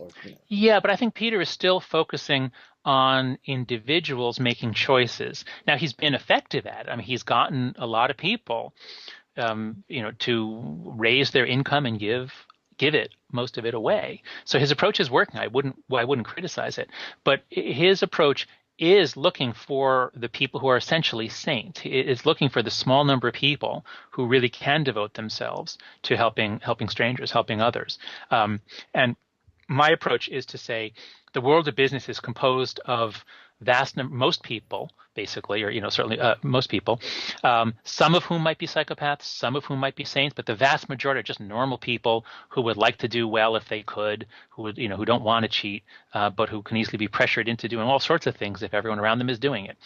Yeah, but I think Peter is still focusing on individuals making choices. Now, he's been effective at it. I mean, he's gotten a lot of people, to raise their income and give it most of it away. So his approach is working. I wouldn't criticize it, but his approach is looking for the people who are essentially saints. It is looking for the small number of people who really can devote themselves to helping strangers, helping others. And my approach is to say the world of business is composed of most people, basically, or certainly most people, some of whom might be psychopaths, some of whom might be saints, but the vast majority are just normal people who would like to do well if they could, who don't want to cheat, but who can easily be pressured into doing all sorts of things if everyone around them is doing it.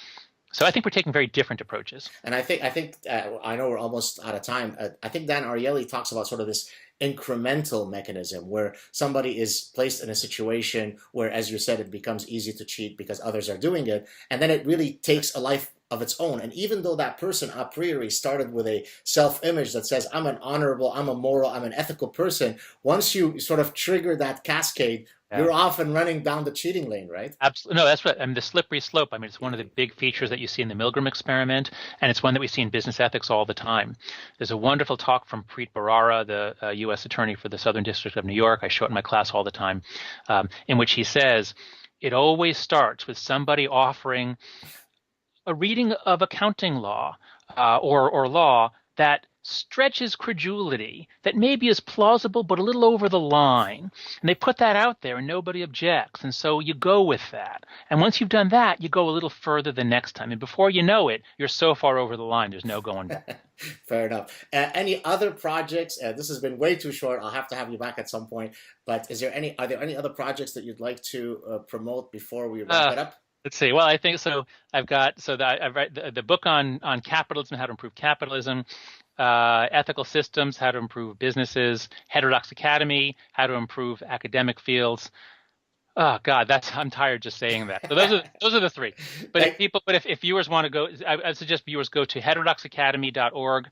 So I think we're taking very different approaches. And I think I know we're almost out of time. I think Dan Ariely talks about sort of this incremental mechanism where somebody is placed in a situation where, as you said, it becomes easy to cheat because others are doing it, and then it really takes a life of its own. And even though that person a priori started with a self-image that says, I'm an honorable, I'm a moral, I'm an ethical person, once you sort of trigger that cascade, you're often running down the cheating lane, right? Absolutely. No, that's right. I mean, the slippery slope. I mean, it's one of the big features that you see in the Milgram experiment, and it's one that we see in business ethics all the time. There's a wonderful talk from Preet Bharara, the U.S. attorney for the Southern District of New York. I show it in my class all the time, in which he says, it always starts with somebody offering a reading of accounting law or law that stretches credulity, that maybe is plausible but a little over the line. And they put that out there and nobody objects. And so you go with that. And once you've done that, you go a little further the next time. And before you know it, you're so far over the line, there's no going back. Fair enough. Any other projects? This has been way too short. I'll have to have you back at some point. But are there any other projects that you'd like to promote before we wrap it up? Let's see. Well, I think so. I've read the book on capitalism, how to improve capitalism, ethical systems, how to improve businesses, Heterodox Academy, how to improve academic fields. Oh God, I'm tired just saying that. So those are the three. But if viewers want to go, I suggest viewers go to heterodoxacademy.org.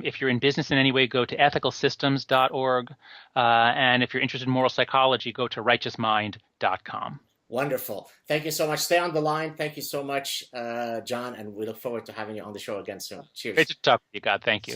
If you're in business in any way, go to ethicalsystems.org. And if you're interested in moral psychology, go to righteousmind.com. Wonderful. Thank you so much. Stay on the line. Thank you so much, John, and we look forward to having you on the show again soon. Cheers. Great to talk to you, God. Thank you.